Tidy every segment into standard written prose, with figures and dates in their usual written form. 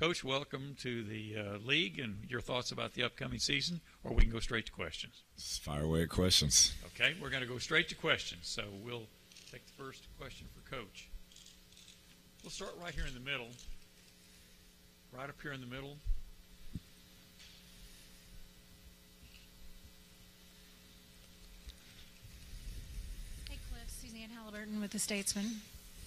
Coach, welcome to the league and your thoughts about the upcoming season, or we can go straight to questions. Just fire away at questions. Okay, we're going to go straight to questions. So we'll take the first question for Coach. We'll start right here in the middle. Right up here in the middle. Hey, Cliff. Suzanne Halliburton with the Statesman.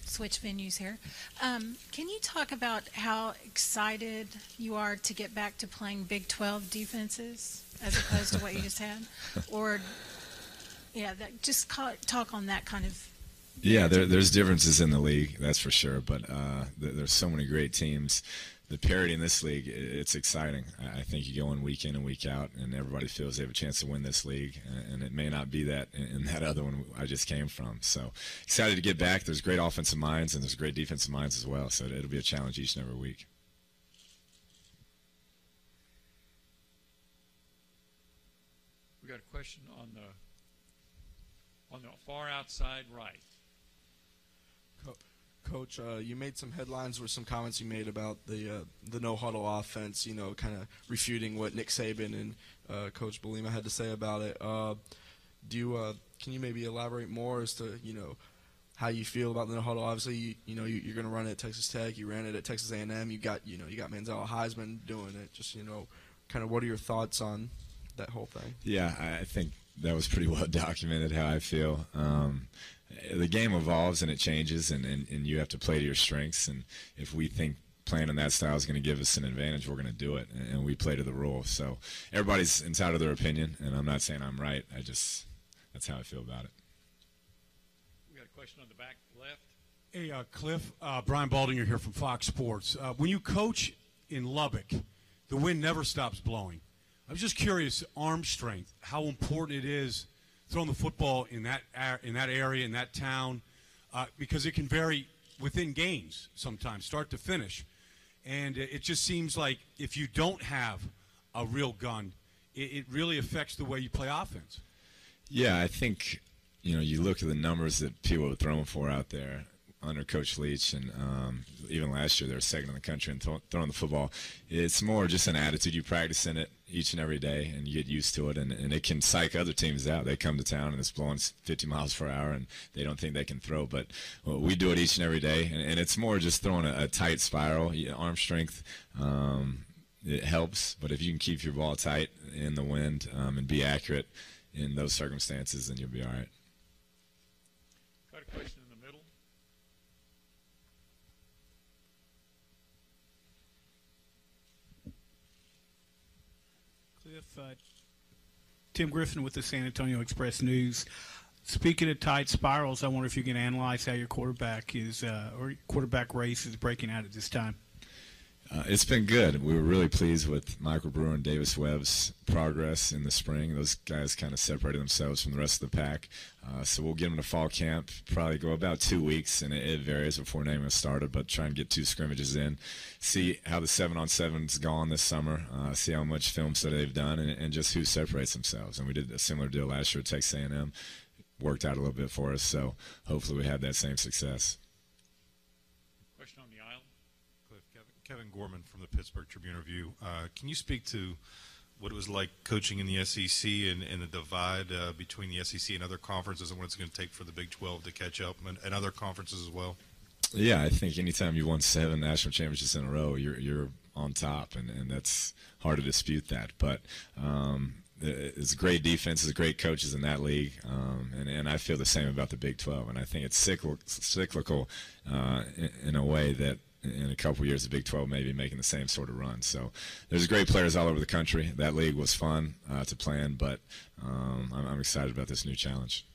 Switch venues here. Can you talk about how excited you are to get back to playing Big 12 defenses as opposed to what you just had? Or, just talk on that kind of. Yeah, there's differences in the league, that's for sure. But there's so many great teams. The parity in this league, it's exciting. I think you go in and week out, and everybody feels they have a chance to win this league, and it may not be that in that other one I just came from. So excited to get back. There's great offensive minds, and there's great defensive minds as well, so it'll be a challenge each and every week. We got a question on the far outside right. Coach, you made some headlines with some comments you made about the no-huddle offense, kind of refuting what Nick Saban and Coach Belima had to say about it. Can you maybe elaborate more as to, how you feel about the no-huddle? Obviously, you're going to run it at Texas Tech. You ran it at Texas A&M. You got Manziel Heisman doing it. Just, kind of what are your thoughts on that whole thing? Yeah, I think that was pretty well documented how I feel. The game evolves and it changes, and you have to play to your strengths. And if we think playing in that style is going to give us an advantage, we're going to do it, and we play to the rules. So everybody's entitled to their opinion, and I'm not saying I'm right. That's how I feel about it. We got a question on the back left. Hey, Cliff, Brian Baldinger here from Fox Sports. When you coach in Lubbock, the wind never stops blowing. I was just curious, arm strength, how important it is throwing the football in that area, in that town, because it can vary within games sometimes, start to finish. And it just seems like if you don't have a real gun, it really affects the way you play offense. Yeah, I think, you look at the numbers that people are throwing for out there under Coach Leach, and even last year they were second in the country in throwing the football. It's more just an attitude. You practice in it each and every day, and you get used to it, and it can psych other teams out. They come to town, and it's blowing 50 miles per hour, and they don't think they can throw. But we do it each and every day, and it's more just throwing a tight spiral. Arm strength, it helps, but if you can keep your ball tight in the wind and be accurate in those circumstances, then you'll be all right. Got a question in the middle. Cliff, Tim Griffin with the San Antonio Express News. Speaking of tight spirals, I wonder if you can analyze how your quarterback race is breaking out at this time. It's been good. We were really pleased with Michael Brewer and Davis Webb's progress in the spring. Those guys kind of separated themselves from the rest of the pack. So we'll get them to fall camp, probably go about 2 weeks, and it varies before naming started, but try and get 2 scrimmages in, see how the 7-on-7's gone this summer, see how much film study they've done, and just who separates themselves. And we did a similar deal last year at Texas A&M. Worked out a little bit for us, so hopefully we have that same success. Question on the aisle. Kevin Gorman from the Pittsburgh Tribune-Review. Can you speak to what it was like coaching in the SEC and the divide between the SEC and other conferences, and what it's going to take for the Big 12 to catch up and other conferences as well? Yeah, I think anytime you won 7 national championships in a row, you're on top, and that's hard to dispute that. But it's great defenses, great coaches in that league, and I feel the same about the Big 12. And I think it's cyclical in a way that in a couple of years the Big 12 may be making the same sort of run. So there's great players all over the country. That league was fun to play in, but I'm excited about this new challenge.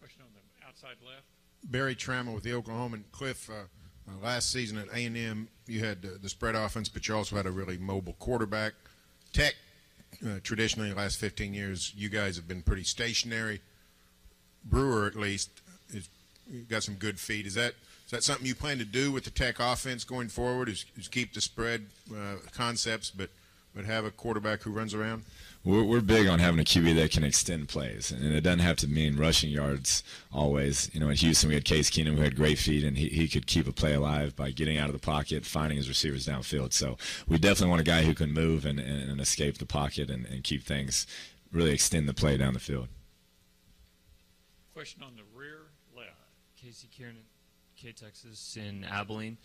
Question on the outside left. Barry Trammell with the Oklahoman. Cliff, last season at A&M you had the spread offense, but you also had a really mobile quarterback. Tech, traditionally the last 15 years, you guys have been pretty stationary. Brewer, at least, has got some good feet. Is that something you plan to do with the Tech offense going forward, is keep the spread concepts but but have a quarterback who runs around? We're big on having a QB that can extend plays, and it doesn't have to mean rushing yards always. You know, in Houston we had Case Keenum, who had great feet, and he could keep a play alive by getting out of the pocket, finding his receivers downfield. So we definitely want a guy who can move and escape the pocket and keep things, really extend the play down the field. Question on the rear left. Casey Kieran, K-Texas in Abilene.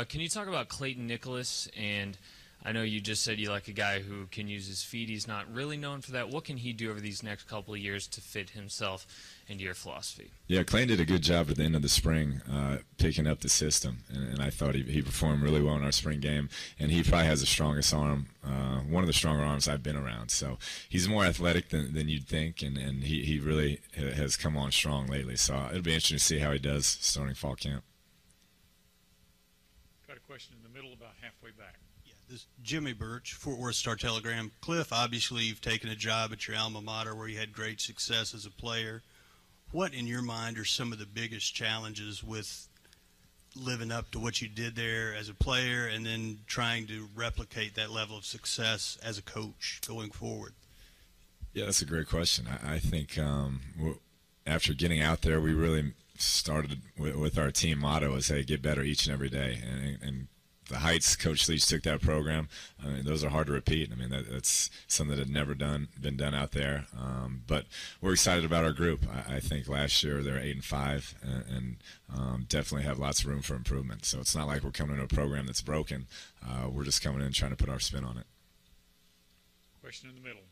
Can you talk about Clayton Nicholas? And I know you just said you like a guy who can use his feet. He's not really known for that. What can he do over these next couple of years to fit himself into your philosophy? Yeah, Clayton did a good job at the end of the spring picking up the system, and I thought he performed really well in our spring game, and he probably has the strongest arm, one of the stronger arms I've been around. So he's more athletic than you'd think, and he really has come on strong lately. So it'll be interesting to see how he does starting fall camp. Got a question in the middle about halfway back. This Jimmy Birch, Fort Worth Star-Telegram. Kliff, obviously you've taken a job at your alma mater where you had great success as a player. What, in your mind, are some of the biggest challenges with living up to what you did there as a player and then trying to replicate that level of success as a coach going forward? Yeah, that's a great question. I think after getting out there, we really started with our team motto is, hey, get better each and every day. And the heights Coach Leach took that program, I mean, those are hard to repeat. I mean, that's something that had never been done out there. But we're excited about our group. I think last year they were 8-5, and definitely have lots of room for improvement. So it's not like we're coming into a program that's broken. We're just coming in trying to put our spin on it. Question in the middle.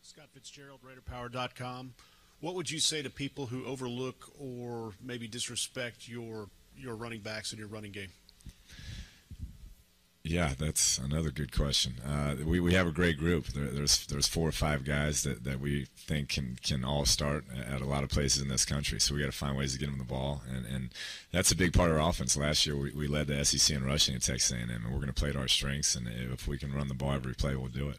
Scott Fitzgerald, RaiderPower.com. What would you say to people who overlook or maybe disrespect your running backs and your running game? Yeah, that's another good question. We have a great group. There's 4 or 5 guys that we think can all start at a lot of places in this country. So we got to find ways to get them the ball, and that's a big part of our offense. Last year we led the SEC in rushing at Texas A&M, and we're going to play to our strengths. And if we can run the ball every play, we'll do it.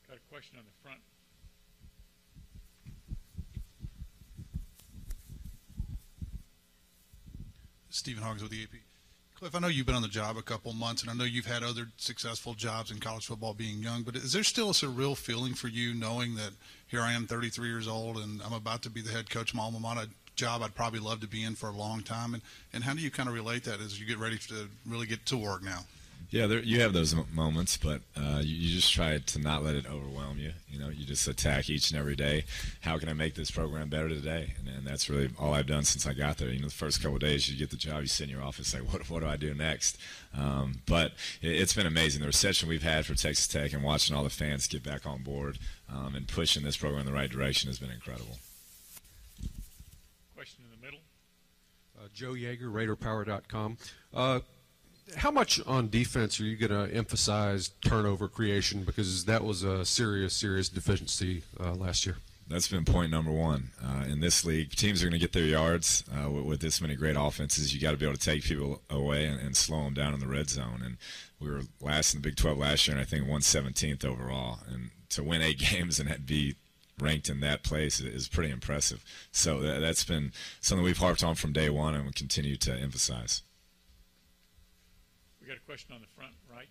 Got a question on the front. Stephen Hoggs with the AP. Kliff, I know you've been on the job a couple months, and I know you've had other successful jobs in college football being young, but is there still a surreal feeling for you knowing that here I am 33 years old and I'm about to be the head coach of my alma mater, a job I'd probably love to be in for a long time, and how do you kind of relate that as you get ready to really get to work now? Yeah, you have those moments, but you just try to not let it overwhelm you. You know, you just attack each and every day. How can I make this program better today? And that's really all I've done since I got there. You know, the first couple of days you get the job, you sit in your office like, what do I do next? But it's been amazing. The reception we've had for Texas Tech and watching all the fans get back on board and pushing this program in the right direction has been incredible. Question in the middle. Joe Yeager, RaiderPower.com. How much on defense are you going to emphasize turnover creation, because that was a serious deficiency last year? That's been point number one. In this league, teams are going to get their yards with this many great offenses. You got to be able to take people away and slow them down in the red zone. And we were last in the Big 12 last year, and I think 117th overall. And to win 8 games and be ranked in that place is pretty impressive. So that's been something we've harped on from day one and will continue to emphasize. We got a question on the front right.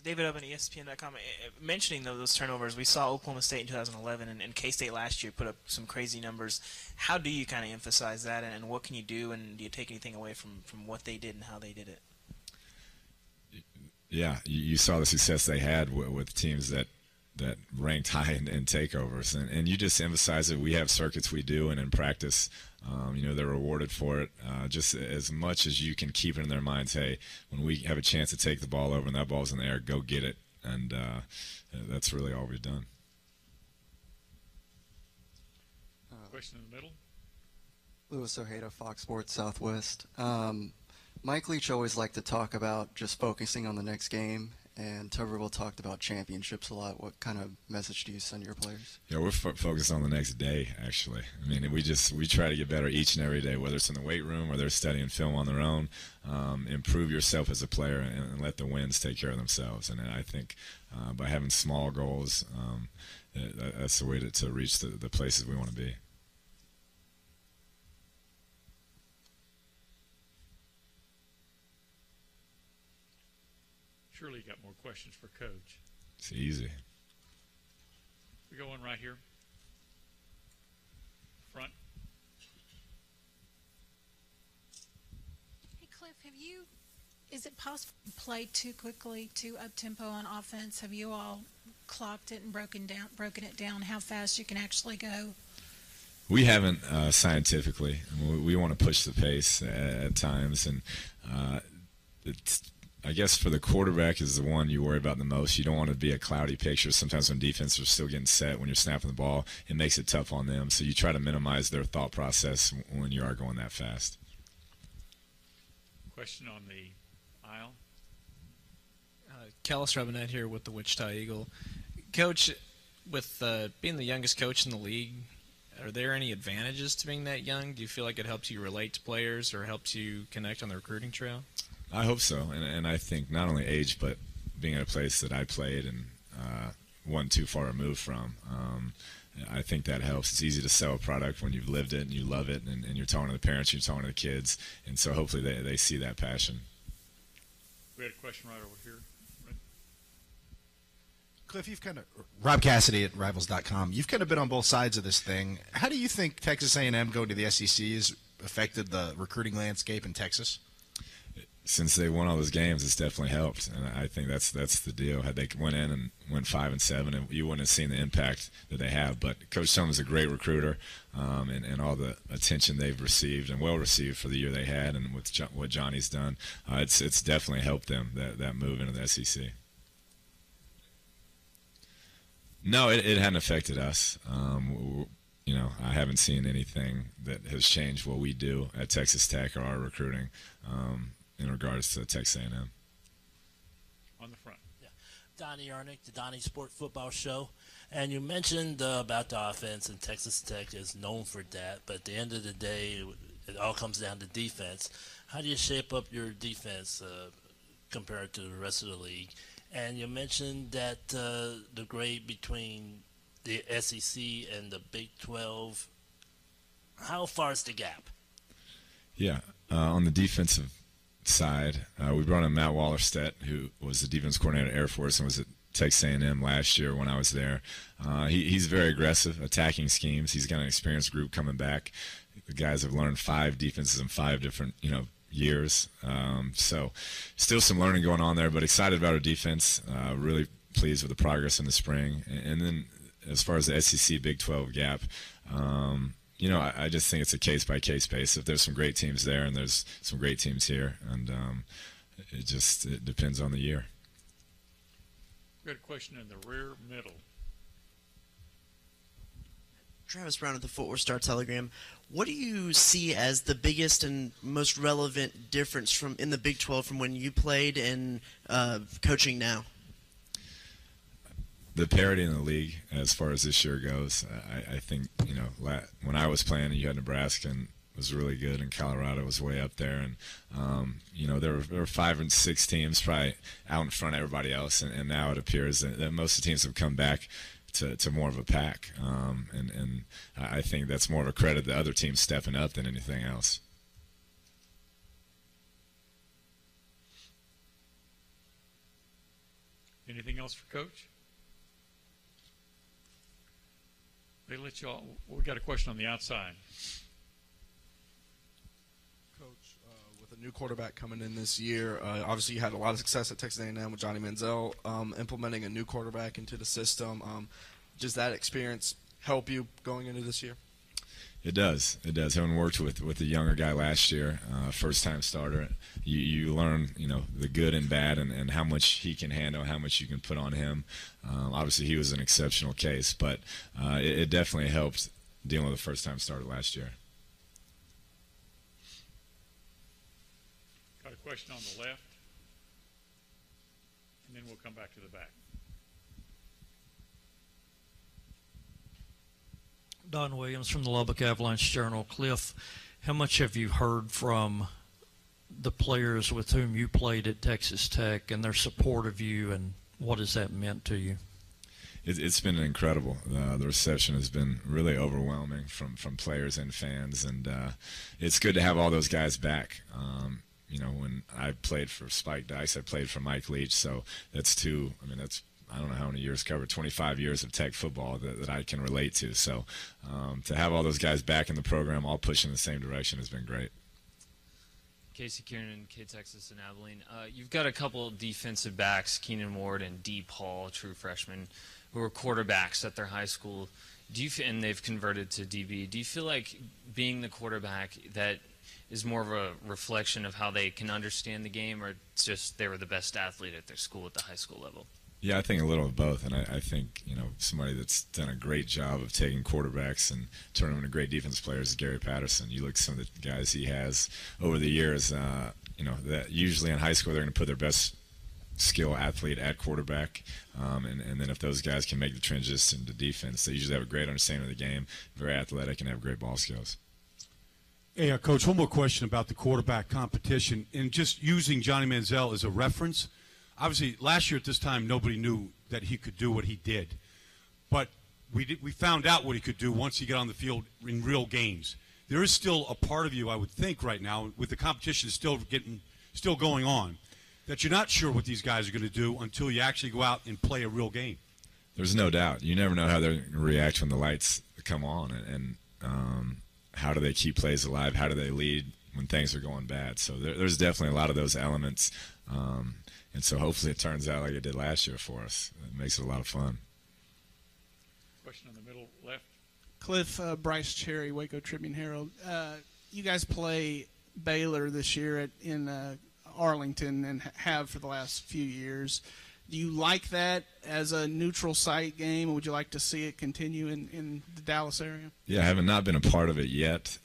David Oven, ESPN.com. Mentioning those turnovers, we saw Oklahoma State in 2011 and K-State last year put up some crazy numbers. How do you kind of emphasize that, and what can you do, and do you take anything away from what they did and how they did it? Yeah, you saw the success they had with teams that ranked high in takeovers, and you just emphasize it. We have circuits we do, and in practice, they're rewarded for it. Just as much as you can keep it in their minds, hey, when we have a chance to take the ball over and that ball's in the air, go get it, and that's really all we've done. Question in the middle. Louis Ojeda, Fox Sports Southwest. Mike Leach always liked to talk about just focusing on the next game, and Tuberville talked about championships a lot. What kind of message do you send your players? Yeah, we're focused on the next day, actually. I mean, we try to get better each and every day, whether it's in the weight room or they're studying film on their own. Improve yourself as a player and let the wins take care of themselves. And I think by having small goals, that's the way to reach the places we want to be. surely you got more questions for Coach. It's easy. We go on right here. Front. Hey, Kliff, is it possible to play too quickly, too up-tempo on offense? Have you all clocked it and broken it down how fast you can actually go? We haven't scientifically. We want to push the pace at times, and I guess for the quarterback is the one you worry about the most. You don't want to be a cloudy picture. Sometimes when defense are still getting set, when you're snapping the ball, it makes it tough on them. So you try to minimize their thought process when you are going that fast. Question on the aisle. Kellis Robinette here with the Wichita Eagle. Coach, with being the youngest coach in the league, are there any advantages to being that young? Do you feel like it helps you relate to players or helps you connect on the recruiting trail? I hope so, and I think not only age, but being at a place that I played and wasn't too far removed from, I think that helps. It's easy to sell a product when you've lived it and you love it, and you're talking to the parents, you're talking to the kids, and so hopefully they see that passion. We had a question right over here. Right. Kliff, you've kind of Rob Cassidy at Rivals.com. You've kind of been on both sides of this thing. How do you think Texas A&M going to the SEC has affected the recruiting landscape in Texas? Since they won all those games, it's definitely helped, and I think that's the deal. Had they went in and went 5-7, and you wouldn't have seen the impact that they have. But Coach Tillman's a great recruiter, and all the attention they've received and well received for the year they had, and with what Johnny's done, it's definitely helped them that move into the SEC. No, it hadn't affected us. I haven't seen anything that has changed what we do at Texas Tech or our recruiting. In regards to Texas A&M. On the front. Yeah. Donnie Ernick, the Donnie Sport Football Show. And you mentioned about the offense, and Texas Tech is known for that. But at the end of the day, it all comes down to defense. How do you shape up your defense compared to the rest of the league? And you mentioned that the grade between the SEC and the Big 12, how far is the gap? Yeah, on the defensive side, we brought in Matt Wallerstedt, who was the defense coordinator at Air Force and was at Texas A&M last year when I was there. He's very aggressive, attacking schemes. He's got an experienced group coming back. The guys have learned 5 defenses in 5 different, years. So still some learning going on there, but excited about our defense. Really pleased with the progress in the spring. And then as far as the SEC Big 12 gap, I just think it's a case-by-case basis. If there's some great teams there and there's some great teams here, and it depends on the year. We got a question in the rear middle. Travis Brown at the Fort Worth Star-Telegram. What do you see as the biggest and most relevant difference in the Big 12 from when you played and coaching now? The parity in the league, as far as this year goes, I think, when I was playing, you had Nebraska and was really good, and Colorado was way up there. And, there were 5 and 6 teams probably out in front of everybody else, and now it appears that most of the teams have come back to more of a pack. And I think that's more of a credit to the other teams stepping up than anything else. Anything else for Coach? They let you all. We got a question on the outside. Coach, with a new quarterback coming in this year, obviously you had a lot of success at Texas A&M with Johnny Manziel, implementing a new quarterback into the system. Does that experience help you going into this year? It does. It does. Having worked with a younger guy last year, first-time starter, you learn, the good and bad and how much he can handle, how much you can put on him. Obviously, he was an exceptional case, but it definitely helped dealing with a first-time starter last year. Got a question on the left, and then we'll come back to the back. Don Williams from the Lubbock Avalanche Journal. Kliff, how much have you heard from the players with whom you played at Texas Tech and their support of you, and what has that meant to you? It's been incredible. The reception has been really overwhelming from players and fans, and it's good to have all those guys back. when I played for Spike Dykes, I played for Mike Leach. So that's I don't know how many years covered, 25 years of Tech football that I can relate to. So to have all those guys back in the program, all pushing in the same direction, has been great. Casey Kiernan, K-Texas and Abilene. You've got a couple defensive backs, Keenan Ward and Dee Paul, true freshmen, who are quarterbacks at their high school. And they've converted to DB. Do you feel like being the quarterback that is more of a reflection of how they can understand the game, or it's just they were the best athlete at their school at the high school level? Yeah, I think a little of both, and I think somebody that's done a great job of taking quarterbacks and turning them into great defense players is Gary Patterson. You look at some of the guys he has over the years. That usually in high school they're going to put their best skill athlete at quarterback, and then if those guys can make the transition to defense, they usually have a great understanding of the game, very athletic, and have great ball skills. Hey, Coach, one more question about the quarterback competition and just using Johnny Manziel as a reference. Obviously, last year at this time, nobody knew that he could do what he did. But we found out what he could do once he got on the field in real games. There is still a part of you, I would think, right now, with the competition still going on, that you're not sure what these guys are going to do until you actually go out and play a real game. There's no doubt. You never know how they're going to react when the lights come on, and how do they keep plays alive? How do they lead when things are going bad? So there's definitely a lot of those elements. And so hopefully it turns out like it did last year for us. It makes it a lot of fun. Question on the middle left. Kliff, Bryce Cherry, Waco Tribune Herald. You guys play Baylor this year in Arlington and have for the last few years. Do you like that as a neutral site game, or would you like to see it continue in the Dallas area? Yeah, I have not been a part of it yet.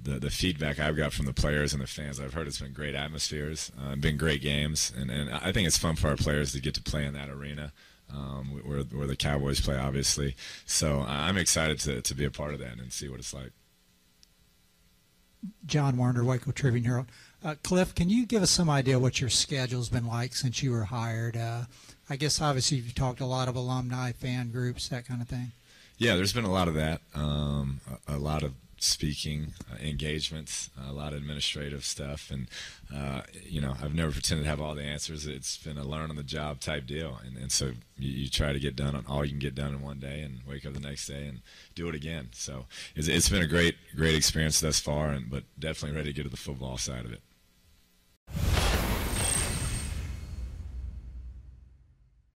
The feedback I've got from the players and the fans, I've heard it's been great atmospheres, been great games, and I think it's fun for our players to get to play in that arena where the Cowboys play, obviously. So I'm excited to be a part of that and see what it's like. John Warner, Waco Tribune Herald. Kliff, can you give us some idea what your schedule's been like since you were hired? I guess obviously you've talked to a lot of alumni, fan groups, that kind of thing. Yeah, there's been a lot of that, a lot of speaking engagements, a lot of administrative stuff, and I've never pretended to have all the answers. It's been a learn-on-the-job type deal, and so you try to get done on all you can get done in one day, and wake up the next day and do it again. So it's been a great experience thus far, but definitely ready to get to the football side of it.